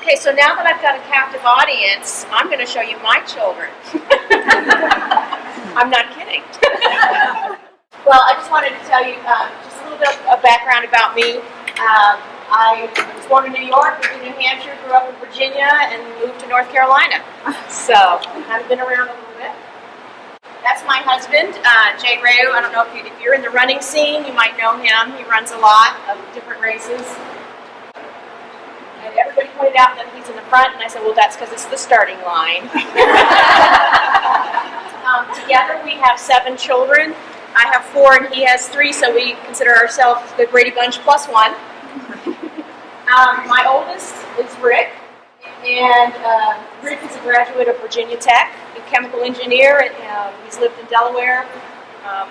Okay, so now that I've got a captive audience, I'm going to show you my children. I'm not kidding. Well, I just wanted to tell you just a little bit of background about me. I was born in New York, lived in New Hampshire, grew up in Virginia, and moved to North Carolina. So I've been around a little bit. That's my husband, Jay Rayo. I don't know if you're in the running scene, you might know him. He runs a lot of different races. And everybody pointed out that he's in the front, and I said, well, that's because it's the starting line. Together we have 7 children. I have 4 and he has 3, so we consider ourselves the Brady Bunch plus 1. My oldest is Rick, and Rick is a graduate of Virginia Tech, a chemical engineer, and he's lived in Delaware,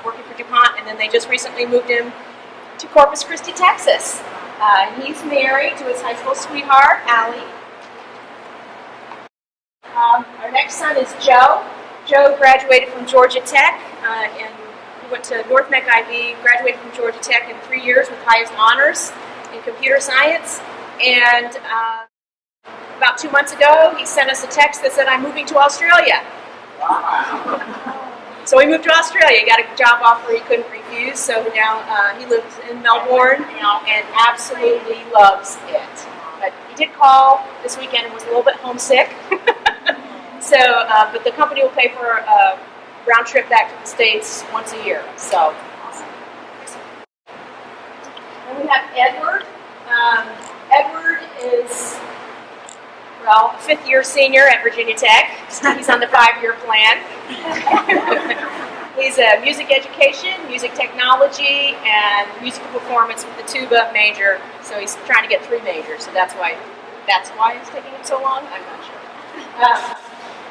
working for DuPont, and then they just recently moved him to Corpus Christi, Texas. He's married to his high school sweetheart, Allie. Our next son is Joe. Joe graduated from Georgia Tech, and he went to North Mech IB, graduated from Georgia Tech in 3 years with highest honors in computer science. And about 2 months ago, he sent us a text that said, I'm moving to Australia. Wow. So he moved to Australia. He got a job offer he couldn't refuse, so now he lives in Melbourne and absolutely loves it. But he did call this weekend and was a little bit homesick. So, but the company will pay for a round trip back to the States once a year. So, awesome. And we have Edward. Edward is, well, a 5th-year senior at Virginia Tech. He's on the 5-year plan. He's a music education, music technology, and musical performance with the tuba major. So he's trying to get 3 majors. So that's why it's taking him so long. I'm not sure.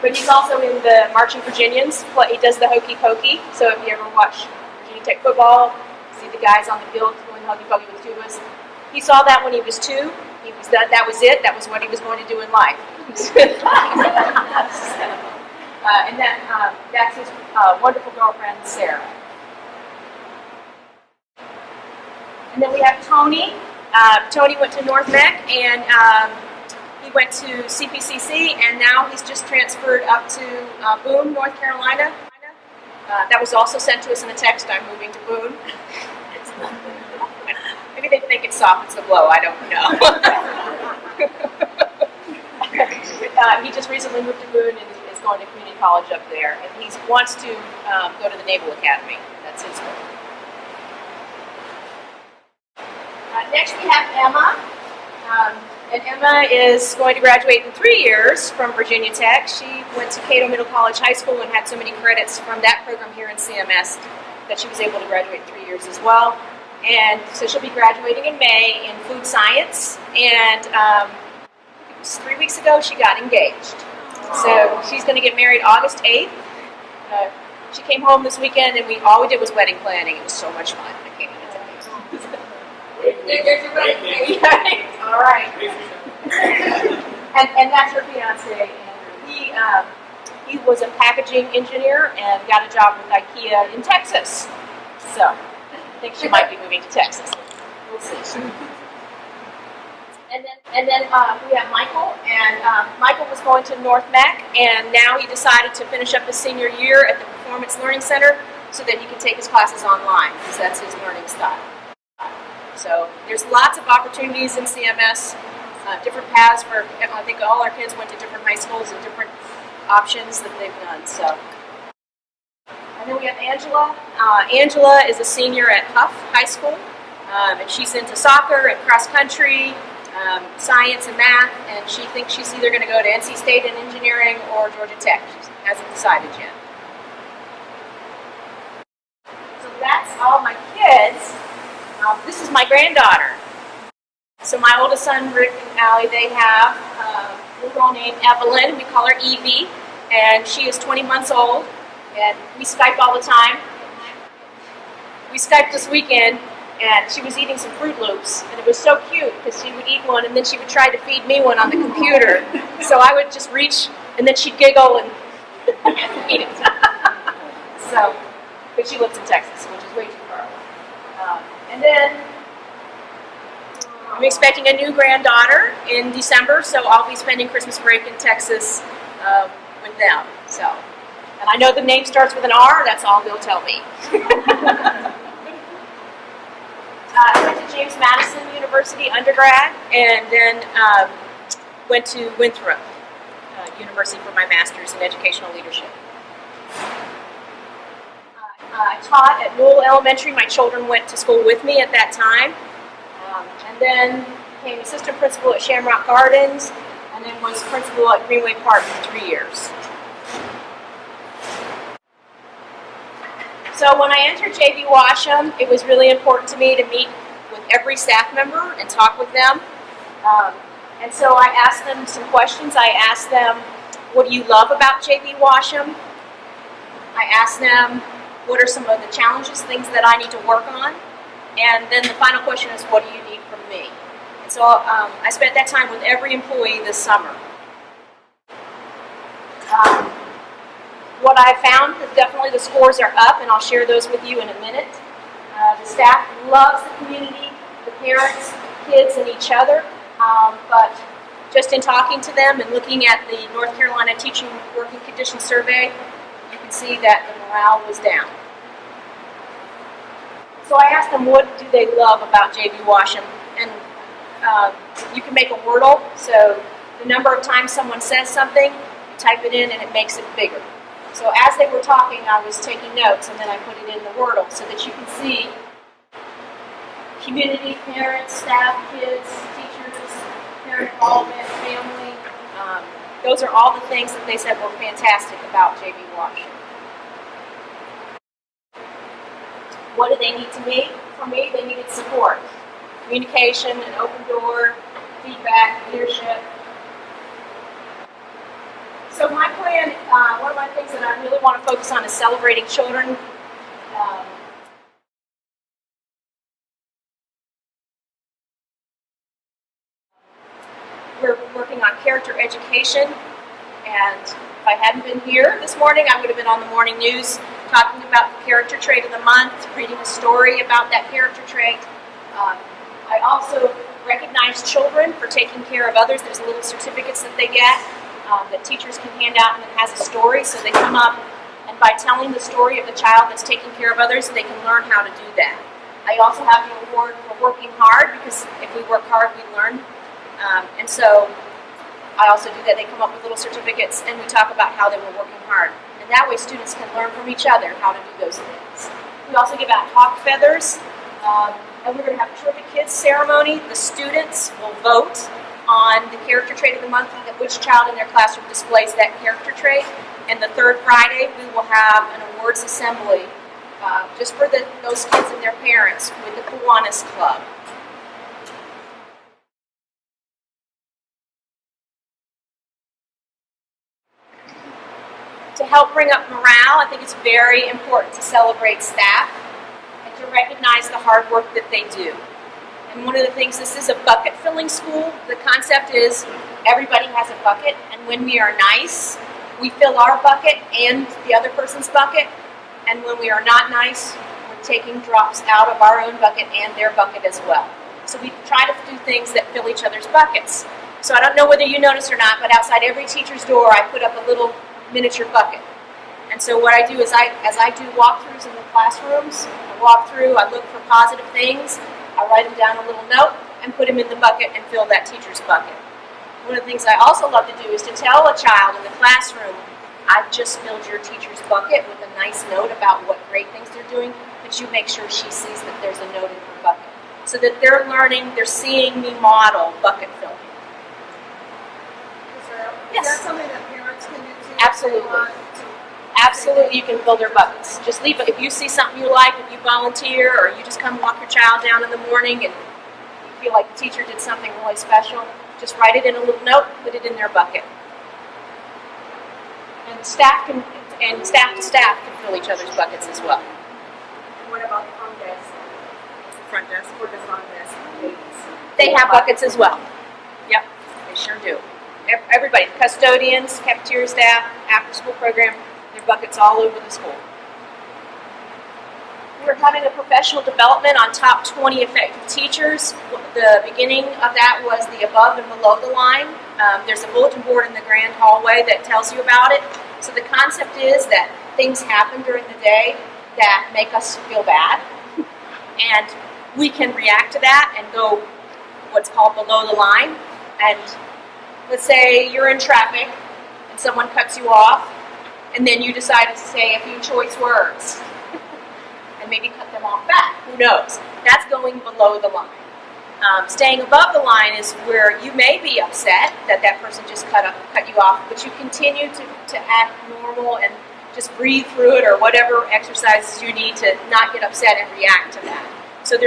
But he's also in the Marching Virginians. He does the hokey pokey. So if you ever watch Virginia Tech football, see the guys on the field doing hokey pokey with tubas. He saw that when he was 2. That was it. That was what he was going to do in life. And that's his wonderful girlfriend, Sarah. And then we have Tony. Tony went to North Mech, and he went to CPCC, and now he's just transferred up to Boone, North Carolina. That was also sent to us in a text, I'm moving to Boone. Maybe they think it softens the blow, I don't know. He just recently moved to Boone and is going to community college up there, and he wants to go to the Naval Academy. That's his goal. Next we have Emma. And Emma is going to graduate in 3 years from Virginia Tech. She went to Cato Middle College High School and had so many credits from that program here in CMS that she was able to graduate in 3 years as well. And so she'll be graduating in May in food science. And it was 3 weeks ago she got engaged. So she's going to get married August 8th. She came home this weekend, and all we did was wedding planning. It was so much fun. I can't even tell you. All right. And that's her fiance. And he was a packaging engineer and got a job with IKEA in Texas. So I think she might be moving to Texas. We'll see. And then we have Michael, and Michael was going to North Mech, and now he decided to finish up his senior year at the Performance Learning Center so that he can take his classes online, because that's his learning style. So there's lots of opportunities in CMS, different paths for, I think all our kids went to different high schools and different options that they've done. So. And then we have Angela. Angela is a senior at Huff High School, and she's into soccer and cross country, science and math, and she thinks she's either going to go to NC State in engineering or Georgia Tech. She hasn't decided yet. So that's all my kids. This is my granddaughter. So my oldest son, Rick and Allie, they have a little girl named Evelyn. We call her Evie, and she is 20 months old, and we Skype all the time. We Skyped this weekend, and she was eating some Fruit Loops, and it was so cute because she would eat one, and then she would try to feed me one on the computer. So I would just reach, and then she'd giggle and eat it. So, but she lives in Texas, which is way too far away. And then I'm expecting a new granddaughter in December, so I'll be spending Christmas break in Texas with them. So, and I know the name starts with an R. That's all they'll tell me. I went to James Madison University undergrad, and then went to Winthrop University for my master's in educational leadership. I taught at Newell Elementary. My children went to school with me at that time, and then became assistant principal at Shamrock Gardens, and then was principal at Greenway Park for 3 years. So when I entered J.B. Washam, it was really important to me to meet with every staff member and talk with them. And so I asked them some questions. I asked them, what do you love about J.B. Washam? I asked them, what are some of the challenges, things that I need to work on? And then the final question is, what do you need from me? And so I spent that time with every employee this summer. What I found is definitely the scores are up, and I'll share those with you in a minute. The staff loves the community, the parents, the kids, and each other. But just in talking to them and looking at the North Carolina Teaching Working Conditions Survey, you can see that the morale was down. So I asked them, what do they love about J.B. Washam? And you can make a Wordle, so the number of times someone says something, you type it in and it makes it bigger. So as they were talking, I was taking notes, and then I put it in the Wordle so that you can see community, parents, staff, kids, teachers, parent involvement, family. Those are all the things that they said were fantastic about J.B. Washam. What do they need from me? They needed support. Communication, an open door, feedback, leadership. So my plan, one of my things that I really want to focus on is celebrating children. We're working on character education, and if I hadn't been here this morning, I would have been on the morning news talking about the character trait of the month, reading a story about that character trait. I also recognize children for taking care of others. There's little certificates that they get that teachers can hand out, and it has a story, so they come up, and by telling the story of the child that's taking care of others, they can learn how to do that. I also have the award for working hard, because if we work hard, we learn. And so I also do that. They come up with little certificates, and we talk about how they were working hard. And that way students can learn from each other how to do those things. We also give out hawk feathers, and we're going to have a Terrific Kids ceremony. The students will vote on the character trait of the month, which child in their classroom displays that character trait. And the third Friday, we will have an awards assembly just for those kids and their parents with the Kiwanis Club. To help bring up morale, I think it's very important to celebrate staff and to recognize the hard work that they do. And one of the things, this is a bucket filling school. The concept is everybody has a bucket, and when we are nice, we fill our bucket and the other person's bucket. And when we are not nice, we're taking drops out of our own bucket and their bucket as well. So we try to do things that fill each other's buckets. So I don't know whether you noticed or not, but outside every teacher's door, I put up a little miniature bucket. And so what I do is as I do walkthroughs in the classrooms, I walk through, I look for positive things, I write them down a little note and put them in the bucket and fill that teacher's bucket. One of the things I also love to do is to tell a child in the classroom, I've just filled your teacher's bucket with a nice note about what great things they're doing, but you make sure she sees that there's a note in her bucket. So that they're learning, they're seeing me model bucket filling. Is that something that parents can do too? Absolutely. Absolutely, you can fill their buckets. Just leave it. If you see something you like, if you volunteer, or you just come walk your child down in the morning and you feel like the teacher did something really special, just write it in a little note, put it in their bucket. And staff to staff can fill each other's buckets as well. And what about the front desk? Front desk or the front desk ladies? They have buckets as well. Yep, they sure do. Everybody, custodians, cafeteria staff, after-school program, their buckets all over the school. we're having a professional development on top 20 effective teachers. The beginning of that was the above and below the line. There's a bulletin board in the grand hallway that tells you about it. So the concept is that things happen during the day that make us feel bad, and we can react to that and go what's called below the line. And let's say you're in traffic and someone cuts you off, and then you decide to say a few choice words and maybe cut them off back. Who knows? That's going below the line. Staying above the line is where you may be upset that that person just cut you off, but you continue to act normal and just breathe through it, or whatever exercises you need to not get upset and react to that. So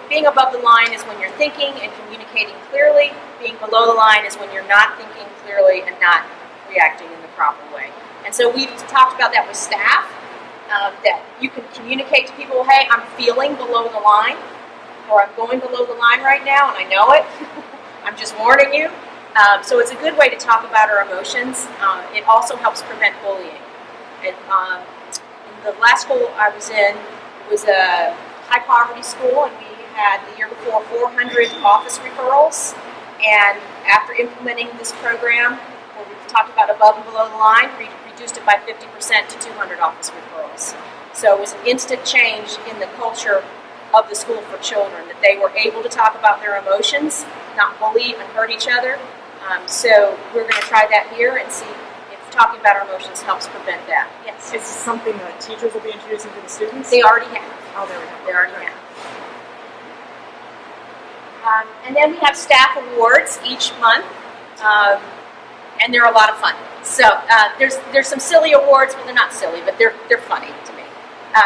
being above the line is when you're thinking and communicating clearly. Being below the line is when you're not thinking clearly and not reacting in the proper way. And so we've talked about that with staff, that you can communicate to people, hey, I'm feeling below the line, or I'm going below the line right now and I know it. I'm just warning you. So it's a good way to talk about our emotions. It also helps prevent bullying. And in the last school I was in, it was a high poverty school, and we had the year before 400 office referrals. And after implementing this program, where we've talked about above and below the line, we reduced it by 50% to 200 office referrals. So it was an instant change in the culture of the school for children, that they were able to talk about their emotions, not bully and hurt each other. So we're going to try that here and see if talking about our emotions helps prevent that. Yes? Is this something that teachers will be introducing to the students? They already have. Oh, there we go. They already have. And then we have staff awards each month, and they're a lot of fun. So there's some silly awards, well, they're not silly, but they're funny to me.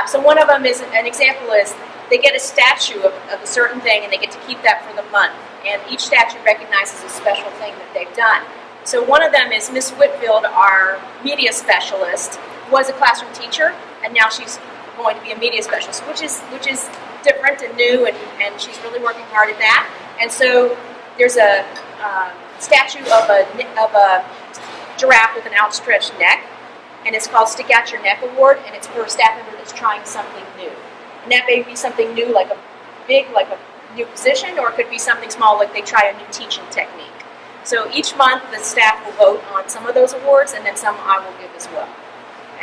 So one of them is, an example is, they get a statue of a certain thing, and they get to keep that for the month. And each statue recognizes a special thing that they've done. So one of them is Miss Whitfield, our media specialist, was a classroom teacher, and now she's going to be a media specialist, which is different and new, and she's really working hard at that. And so there's a statue of a giraffe with an outstretched neck, and it's called Stick Out Your Neck Award, and it's for a staff member that's trying something new. And that may be something new, like a new position, or it could be something small, like they try a new teaching technique. So each month the staff will vote on some of those awards, and then some I will give as well.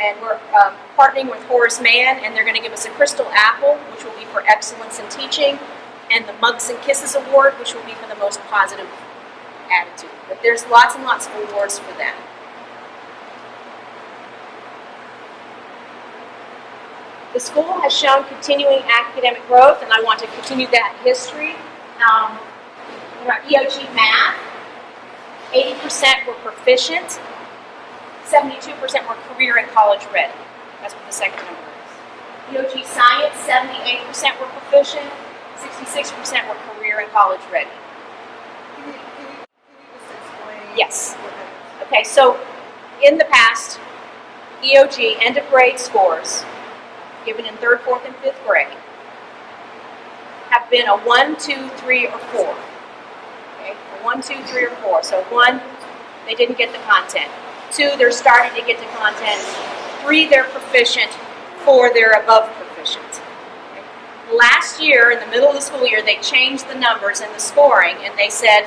And we're partnering with Horace Mann, and they're going to give us a Crystal Apple, which will be for excellence in teaching, and the Mugs and Kisses Award, which will be for the most positive attitude. But there's lots and lots of awards for that. The school has shown continuing academic growth, and I want to continue that history. In our EOG math, 80% were proficient, 72% were career and college ready. That's what the second number is. EOG science, 78% were proficient, 66% were career and college ready. Can you just explain? Yes. What that is? Okay, so in the past, EOG end of grade scores given in 3rd, 4th, and 5th grade have been a 1, 2, 3, or 4. Okay, a 1, 2, 3, or 4. So 1, they didn't get the content. 2, they're starting to get the content. 3, they're proficient. 4, they're above proficient. Okay. Last year, in the middle of the school year, they changed the numbers and the scoring, and they said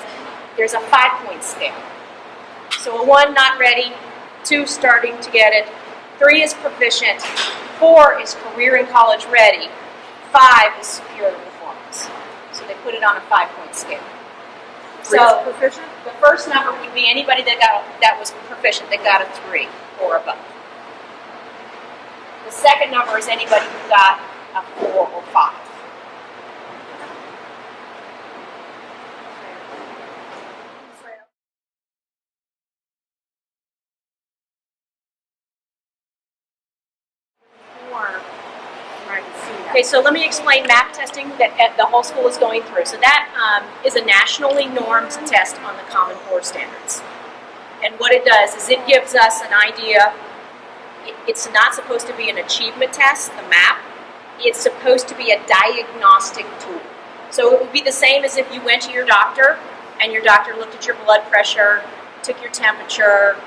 there's a 5-point scale. So a 1, not ready. 2, starting to get it. 3 is proficient. 4 is career and college ready. 5 is superior performance. So they put it on a 5-point scale. So So proficient? the first number would be anybody that was proficient, that got a 3 or above. The second number is anybody who got a 4 or 5. Okay, so let me explain MAP testing that the whole school is going through. So that is a nationally normed test on the Common Core standards. And what it does is it gives us an idea. It's not supposed to be an achievement test, the MAP. It's supposed to be a diagnostic tool. So it would be the same as if you went to your doctor and your doctor looked at your blood pressure, took your temperature,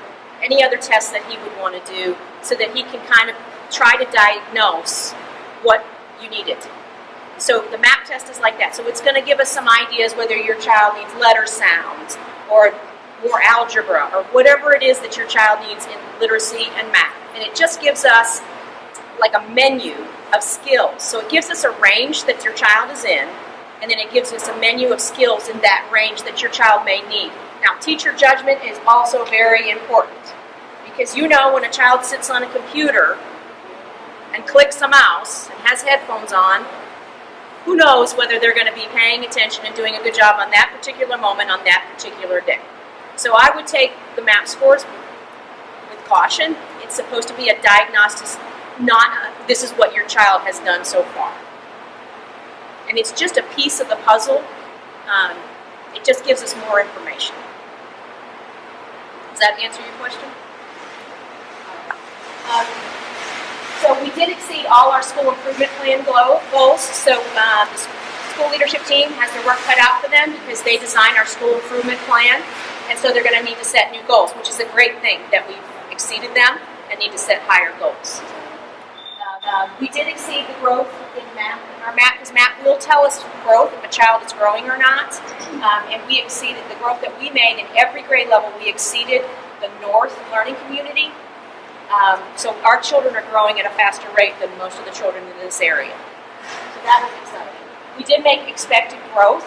any other tests that he would want to do, so that he can kind of try to diagnose what you need it. So the MAP test is like that. So it's going to give us some ideas whether your child needs letter sounds or more algebra or whatever it is that your child needs in literacy and math. And it just gives us like a menu of skills. So it gives us a range that your child is in, and then it gives us a menu of skills in that range that your child may need. Now, teacher judgment is also very important because you know when a child sits on a computer and clicks a mouse and has headphones on, who knows whether they're going to be paying attention and doing a good job on that particular moment on that particular day. So I would take the MAP scores with caution. It's supposed to be a diagnosis, not this is what your child has done so far. And it's just a piece of the puzzle. It just gives us more information. Does that answer your question? So we did exceed all our school improvement plan goals. So the school leadership team has their work cut out for them because they design our school improvement plan. And so they're going to need to set new goals, which is a great thing that we've exceeded them and need to set higher goals. We did exceed the growth in MAP. Our MAP, because MAP will tell us growth if a child is growing or not. And we exceeded the growth that we made in every grade level. We exceeded the North learning community. So our children are growing at a faster rate than most of the children in this area. So that was exciting. We did make expected growth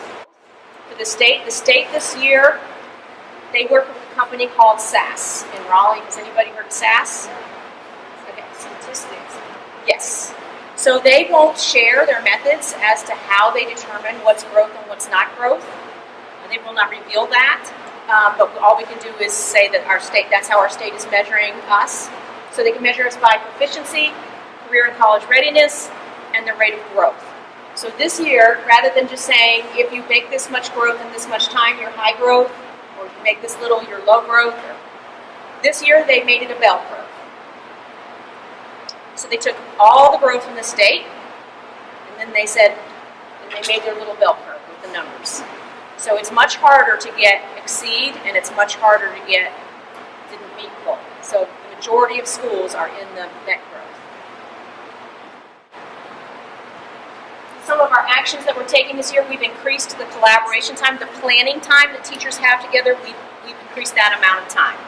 for the state. The state this year, they work with a company called SAS in Raleigh. Has anybody heard of SAS? Okay. Statistics. Yes. So they won't share their methods as to how they determine what's growth and what's not growth. And they will not reveal that. But all we can do is say that our state, that's how our state is measuring us. So they can measure us by proficiency, career and college readiness, and the rate of growth. So this year, rather than just saying, if you make this much growth in this much time, you're high growth, or if you make this little, you're low growth, this year they made it a bell curve. So they took all the growth from the state, and then they said, and they made their little bell curve with the numbers. So it's much harder to get exceed, and it's much harder to get didn't meet goal. So the majority of schools are in the net growth. Some of our actions that we're taking this year, we've increased the collaboration time, the planning time that teachers have together. We've increased that amount of time.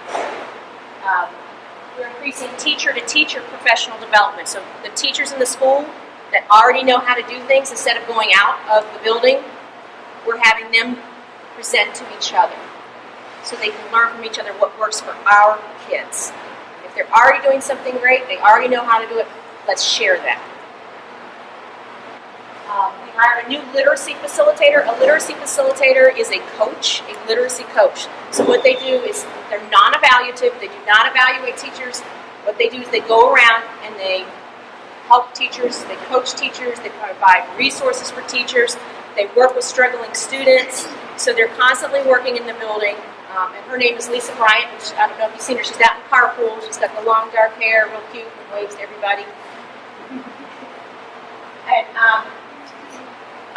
We're increasing teacher-to-teacher professional development. So the teachers in the school that already know how to do things, instead of going out of the building, we're having them present to each other so they can learn from each other what works for our kids. If they're already doing something great, they already know how to do it, let's share that. We hired a new literacy facilitator. A literacy facilitator is a coach, a literacy coach. So what they do is they're non-evaluative. They do not evaluate teachers. What they do is they go around and they help teachers, they coach teachers, they provide resources for teachers, they work with struggling students. So they're constantly working in the building. And her name is Lisa Bryant. I don't know if you've seen her. She's out in carpool. She's got the long dark hair, real cute, and waves to everybody. And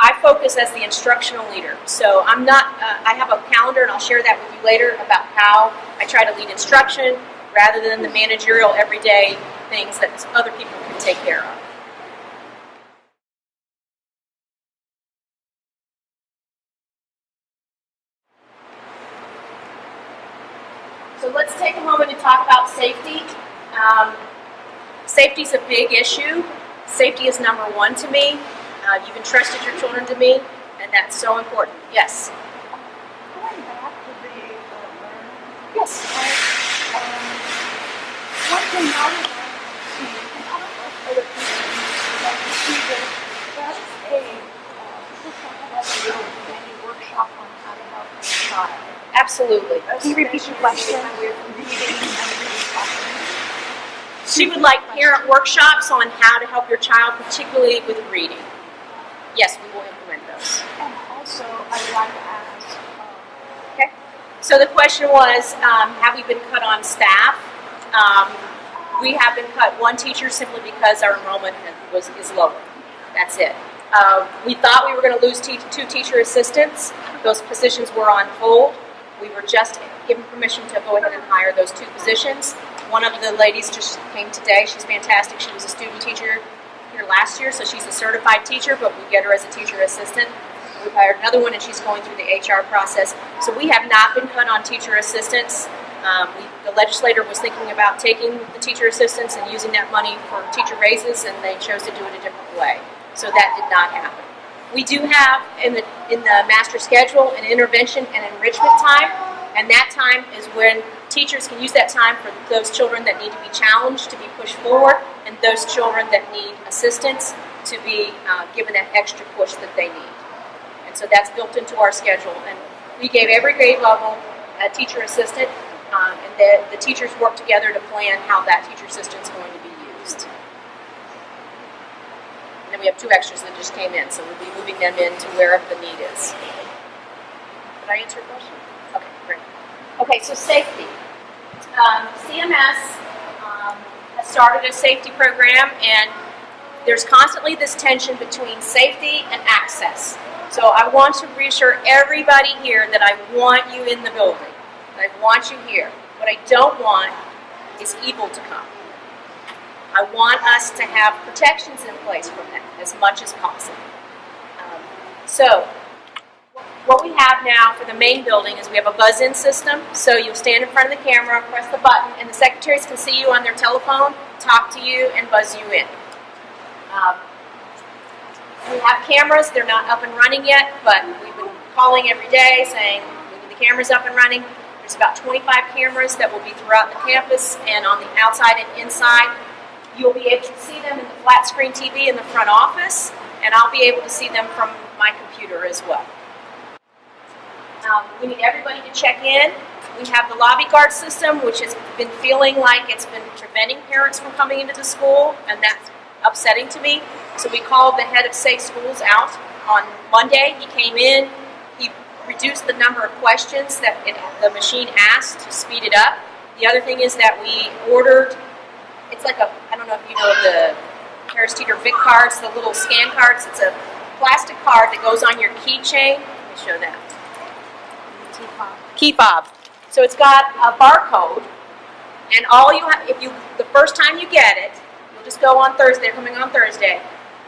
I focus as the instructional leader. So I'm not, I have a calendar, and I'll share that with you later about how I try to lead instruction rather than the managerial everyday things that other people can take care of. So let's take a moment to talk about safety. Safety is a big issue. Safety is number one to me. You've entrusted your children to me, and that's so important. Yes? Going back to the learning, Yes. one thing I would like to see, and I don't know if other people would like to see this, that's a system that has a workshop on how to help a child. Absolutely. Can you repeat your question? With reading and reading problems. She would like parent workshops on how to help your child, particularly with reading. Yes, we will implement those. And also, I'd like to ask, Okay. So the question was, have we been cut on staff? We have been cut one teacher simply because our enrollment is lower. That's it. We thought we were going to lose two teacher assistants. Those positions were on hold. We were just given permission to go ahead and hire those two positions. One of the ladies just came today. She's fantastic. She was a student teacher here last year, so she's a certified teacher, but we get her as a teacher assistant. We've hired another one, and she's going through the HR process. So we have not been cut on teacher assistants. The legislator was thinking about taking the teacher assistants and using that money for teacher raises, and they chose to do it a different way. So that did not happen. We do have in the master schedule an intervention and enrichment time, and that time is when teachers can use that time for those children that need to be challenged, to be pushed forward, and those children that need assistance to be given that extra push that they need. And so that's built into our schedule. And we gave every grade level a teacher assistant, and the teachers work together to plan how that teacher assistant is going to be used. And then we have 2 extras that just came in, so we'll be moving them into wherever the need is. Did I answer your question? Okay, great. Okay, so safety. CMS has started a safety program, and there's constantly this tension between safety and access. So I want to reassure everybody here that I want you in the building. I want you here. What I don't want is evil to come. I want us to have protections in place from that as much as possible. So what we have now for the main building is we have a buzz-in system. So you'll stand in front of the camera, press the button, and the secretaries can see you on their telephone, talk to you, and buzz you in. We have cameras. They're not up and running yet, but we've been calling every day saying we need the cameras up and running. There's about 25 cameras that will be throughout the campus and on the outside and inside. You'll be able to see them in the flat screen TV in the front office, and I'll be able to see them from my computer as well. We need everybody to check in. We have the lobby guard system, which has been feeling like it's been preventing parents from coming into the school, and that's upsetting to me. So we called the head of Safe Schools out on Monday. He came in. He reduced the number of questions that the machine asked to speed it up. The other thing is that we ordered, it's like I don't know if you know the Harris Teeter Vic cards, the little scan cards. It's a plastic card that goes on your keychain. Let me show that. Key fob. So it's got a barcode, and all you have, the first time you get it, you'll just go on Thursday, they're coming on Thursday,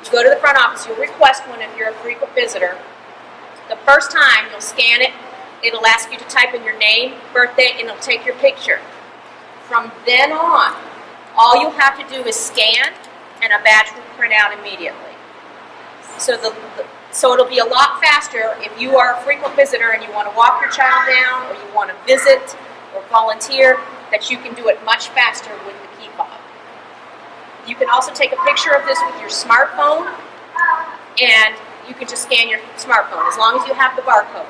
you go to the front office, you'll request one if you're a frequent visitor. The first time you'll scan it, it'll ask you to type in your name, birthday, and it'll take your picture. From then on, all you'll have to do is scan, and a badge will print out immediately. So it'll be a lot faster if you are a frequent visitor and you want to walk your child down, or you want to visit or volunteer, that you can do it much faster with the key fob. You can also take a picture of this with your smartphone, and you can just scan your smartphone as long as you have the barcode.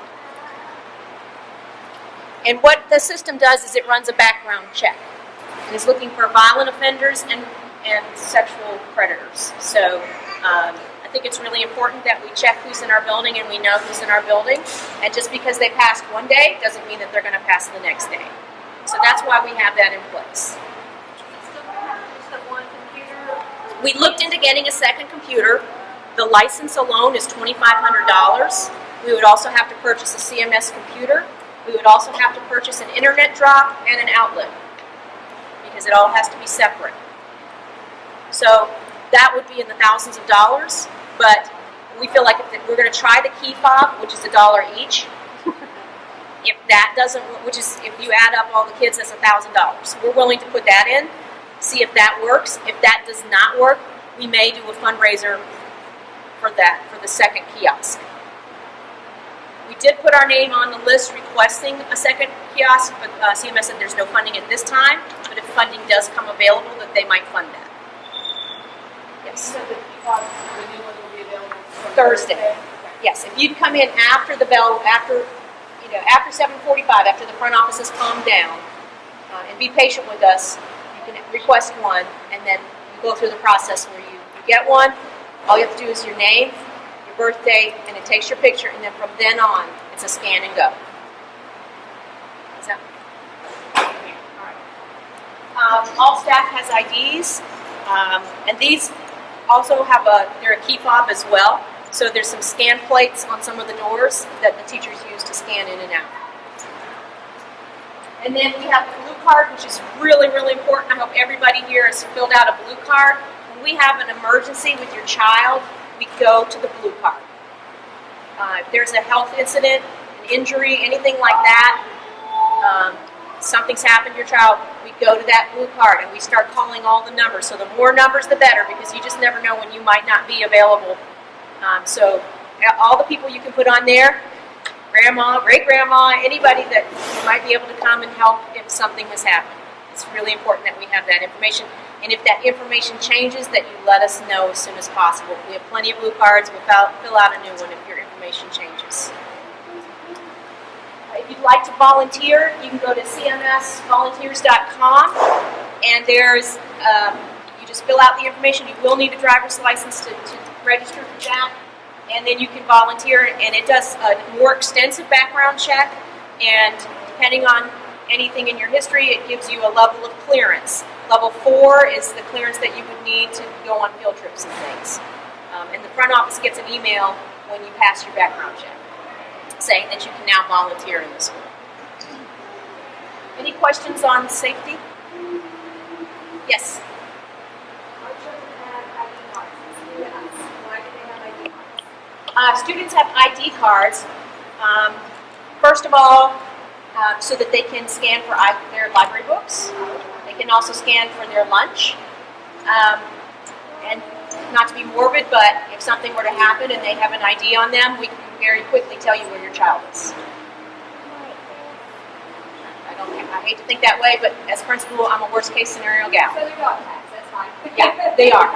And what the system does is it runs a background check. It is looking for violent offenders and sexual predators. So I think it's really important that we check who's in our building and we know who's in our building. And just because they passed one day doesn't mean that they're going to pass the next day. So that's why we have that in place. We looked into getting a second computer. The license alone is $2,500. We would also have to purchase a CMS computer. We would also have to purchase an internet drop and an outlet, because it all has to be separate. So that would be in the thousands of dollars, but we feel like if we're going to try the key fob, which is $1 each. If that doesn't, which is, if you add up all the kids, that's $1,000. So we're willing to put that in, see if that works. If that does not work, we may do a fundraiser for that, for the second kiosk. We did put our name on the list requesting a second kiosk, but CMS said there's no funding at this time, but if funding does come available, that they might fund that. Yes. So the new one will be available Thursday. Yes, if you'd come in after the bell, after 7:45, after the front office has calmed down, and be patient with us, you can request one, and then you go through the process where you get one. All you have to do is your name, your birthday, and it takes your picture, and then from then on, it's a scan and go. Is that? All right. All staff has IDs, and these also have they're a key fob as well. So there's some scan plates on some of the doors that the teachers use to scan in and out. And then we have the blue card, which is really, really important. I hope everybody here has filled out a blue card. When we have an emergency with your child, we go to the blue card. If there's a health incident, an injury, anything like that, something's happened to your child, we go to that blue card and we start calling all the numbers. So the more numbers, the better, because you just never know when you might not be available. So all the people you can put on there, grandma, great-grandma, anybody that might be able to come and help if something has happened. It's really important that we have that information. And if that information changes, that you let us know as soon as possible. We have plenty of blue cards. We'll fill out a new one if your information changes. If you'd like to volunteer, you can go to cmsvolunteers.com, and there's you just fill out the information. You will need a driver's license to register for that, and then you can volunteer. And it does a more extensive background check, and depending on anything in your history, it gives you a level of clearance. Level 4 is the clearance that you would need to go on field trips and things. And the front office gets an email when you pass your background check, saying that you can now volunteer in the school. Any questions on safety? Yes? Our children have ID cards. Why do they have ID cards? Students have ID cards, first of all, so that they can scan for their library books. They can also scan for their lunch. And not to be morbid, but if something were to happen and they have an ID on them, we can very quickly tell you where your child is. I hate to think that way, but as principal, I'm a worst case scenario gal. So they're dog tags, that's fine. Yeah, they are.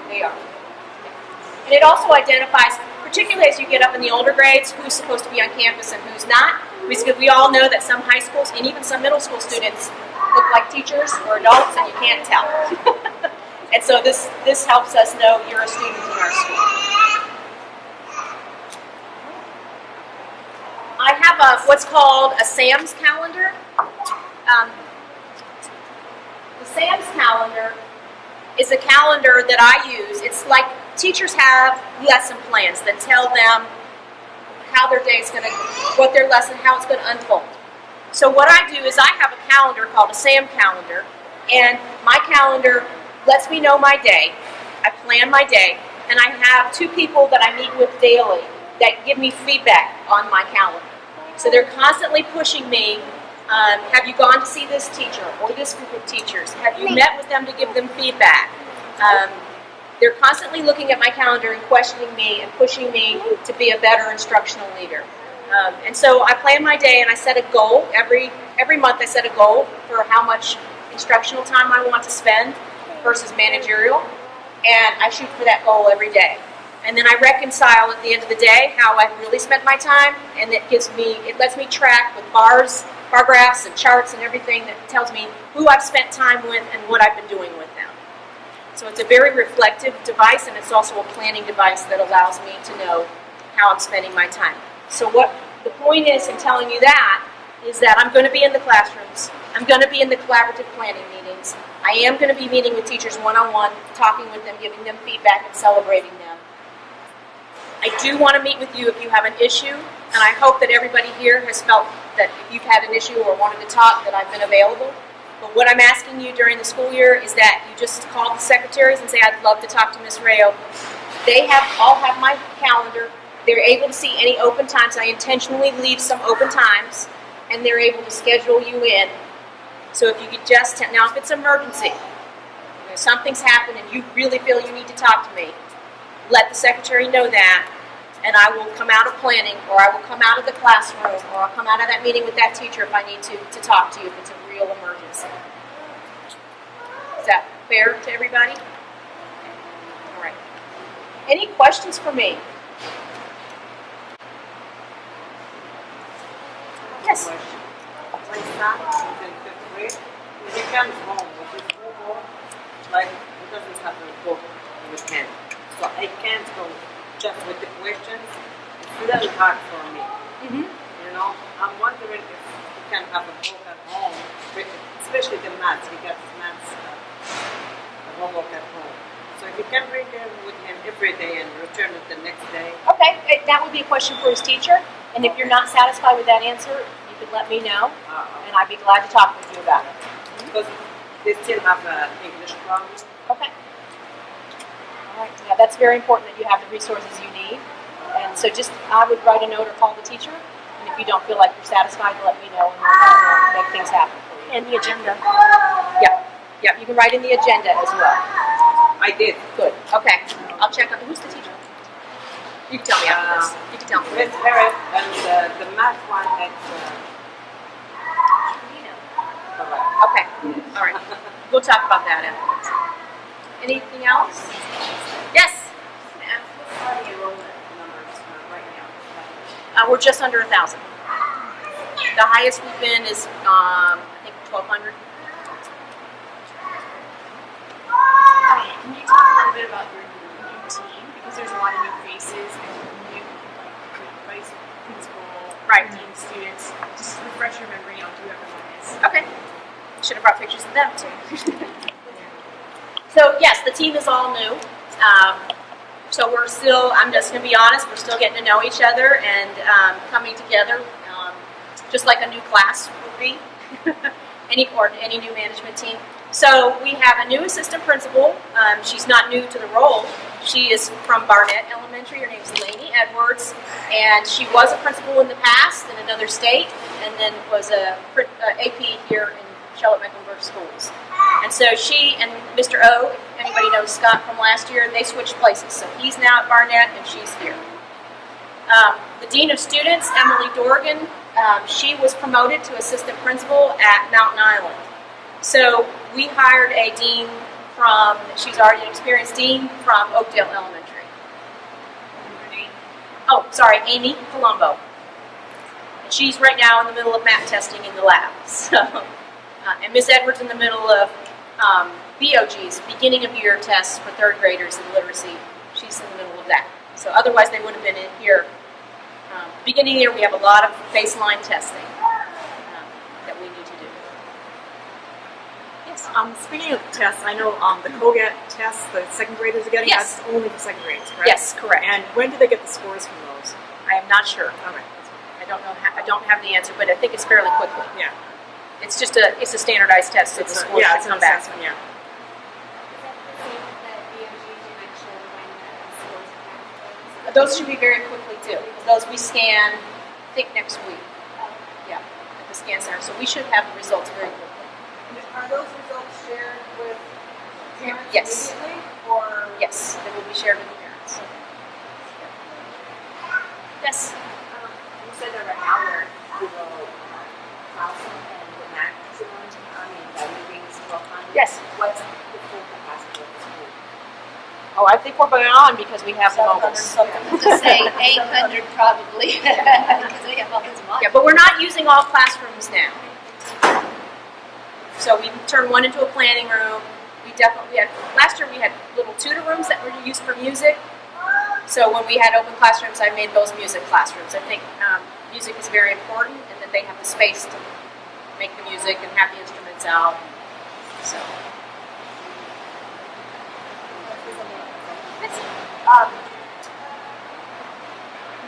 They are. And it also identifies, particularly as you get up in the older grades, who's supposed to be on campus and who's not. Because we all know that some high schools and even some middle school students look like teachers or adults and you can't tell. And so this helps us know you're a student in our school. I have what's called a SAMS calendar. The SAMS calendar is a calendar that I use. It's like teachers have lesson plans that tell them how their day is going to, what their lesson, how it's going to unfold. So what I do is I have a calendar called a SAM calendar, and my calendar lets me know my day. I plan my day, and I have 2 people that I meet with daily that give me feedback on my calendar. So they're constantly pushing me, have you gone to see this teacher or this group of teachers? Have you met with them to give them feedback? They're constantly looking at my calendar and questioning me and pushing me to be a better instructional leader. And so I plan my day and I set a goal. Every month I set a goal for how much instructional time I want to spend versus managerial. And I shoot for that goal every day. And then I reconcile at the end of the day how I've really spent my time, and it lets me track with bar graphs and charts and everything that tells me who I've spent time with and what I've been doing with them. So it's a very reflective device, and it's also a planning device that allows me to know how I'm spending my time. So what the point is in telling you that is that I'm going to be in the classrooms. I'm going to be in the collaborative planning meetings. I am going to be meeting with teachers one-on-one, talking with them, giving them feedback, and celebrating them. I do want to meet with you if you have an issue, and I hope that everybody here has felt that if you've had an issue or wanted to talk, that I've been available. But what I'm asking you during the school year is that you just call the secretaries and say, I'd love to talk to Ms. Rayo. They all have my calendar. They're able to see any open times. I intentionally leave some open times, and they're able to schedule you in. So if you could just, now if it's an emergency, something's happened and you really feel you need to talk to me, let the secretary know that, and I will come out of planning, or I will come out of the classroom, or I'll come out of that meeting with that teacher if I need to talk to you if it's a real emergency. Is that fair to everybody? All right. Any questions for me? Yes? My son is in 5th grade. When he comes home with his homework, like he doesn't have a book with him. So I can't go just with the questions. It's a little hard for me. Mm-hmm. You know, I'm wondering if he can have a book at home, especially the maths. He got his maths homework at home. So if he can bring it with him every day and return it the next day. Okay, that would be a question for his teacher. And if you're not satisfied with that answer, you could let me know, and I'd be glad to talk with you about it. Because they still have an English problem. Okay. Yeah, that's very important that you have the resources you need. And so I would write a note or call the teacher. And if you don't feel like you're satisfied, let me know and we'll make things happen for you. And the agenda. Yeah, you can write in the agenda as well. I did. Good. Okay. I'll check on who's the teacher. You can tell me after this. You can tell me. Miss Barrett and the math one at correct. Okay. All right. We'll talk about that afterwards. Anything else? Yes. What's our enrollment numbers right now? We're just under 1,000. The highest we've been is, I think, 1,200. Can you talk a little bit about your new team? Because there's a lot of new faces and new, vice principal, Right. team students. Just refresh your memory on who everyone is. Okay. Should have brought pictures of them too. So yes, the team is all new. So we're still, I'm just going to be honest, we're still getting to know each other and coming together, just like a new class would be, any new management team. So we have a new assistant principal. She's not new to the role. She is from Barnett Elementary. Her name is Lainey Edwards, and she was a principal in the past in another state, and then was a AP here in Charlotte-Mecklenburg Schools. And so she and Mr. O, if anybody knows Scott from last year, they switched places. So he's now at Barnett and she's here. The Dean of Students, Emily Dorgan, she was promoted to assistant principal at Mountain Island. So we hired a dean she's already an experienced dean from Oakdale Elementary. Oh, sorry, Amy Colombo. And she's right now in the middle of math testing in the lab. So, and Miss Edwards in the middle of BOG's, beginning of year tests for third graders in literacy. She's in the middle of that. So otherwise they would have been in here. Beginning of the year we have a lot of baseline testing that we need to do. Yes. Speaking of tests, I know the COGAT tests the second graders are getting. Yes. That's only for second grades, correct? Yes, correct. And when do they get the scores from those? I am not sure. Okay. I don't know. I don't have the answer, but I think it's fairly quickly. Yeah. It's just a standardized test, so the scores yeah, should it's come an back. assessment, yeah. Those should be very quickly too, because those we scan, I think next week. Yeah, at the scan center. So we should have the results very quickly. Are those results shared with parents Yes. immediately, or? Yes, they will be shared with the parents. Yes. You said there were hours below classroom and the maximum, that meetings 1,200. Yes. What's the full capacity of the school? Oh, I think we're going on because we have the mobiles. To say 800 probably, because we have all this money. Yeah, but we're not using all classrooms now. So we turned one into a planning room. Last year we had little tutor rooms that were used for music. So when we had open classrooms, I made those music classrooms. I think music is very important, and that they have the space to make the music and have the instruments out. So.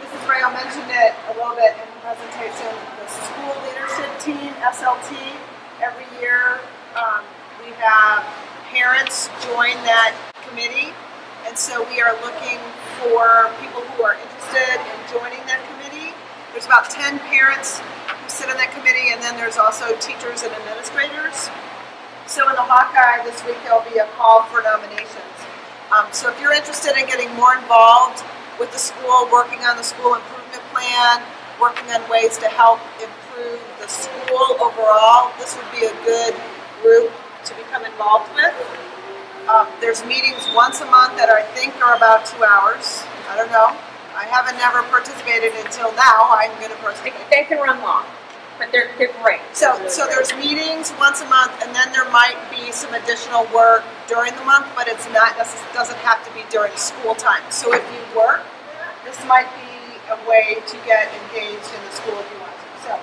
Mrs. Rayo mentioned it a little bit in the presentation. The school leadership team, SLT, every year we have parents join that committee, and so we are looking for people who are interested in joining that committee. There's about 10 parents who sit on that committee, and then there's also teachers and administrators. So in the Hawkeye this week there'll be a call for nominations. So if you're interested in getting more involved with the school, working on the school improvement plan, working on ways to help improve the school overall, this would be a good group to become involved with. There's meetings once a month that I think are about 2 hours. I don't know. I haven't never participated until now. I'm going to participate. They can run long, but they're great. So there's meetings once a month, and then there might be some additional work during the month, but it's not doesn't have to be during school time. So if you work, this might be a way to get engaged in the school if you want to. So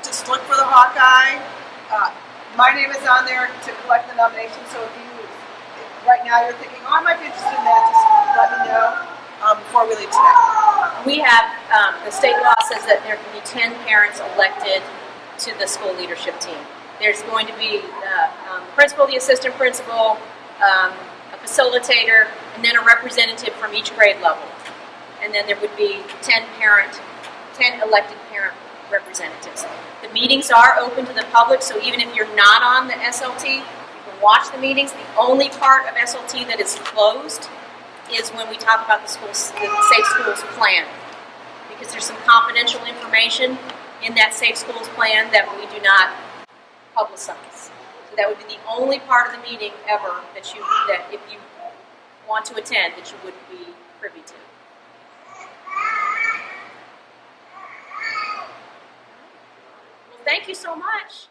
just look for the Hawkeye. My name is on there to collect the nominations. So if right now you're thinking, oh, I might be interested in that, just let me know before we leave today. We have, the state law says that there can be 10 parents elected to the school leadership team. There's going to be the principal, the assistant principal, a facilitator, and then a representative from each grade level. And then there would be 10 elected parent representatives. The meetings are open to the public, so even if you're not on the SLT, you can watch the meetings. The only part of SLT that is closed is when we talk about the Safe Schools plan, because there's some confidential information in that Safe Schools plan that we do not publicize. So that would be the only part of the meeting ever that if you want to attend, that you would be privy to. Well, thank you so much.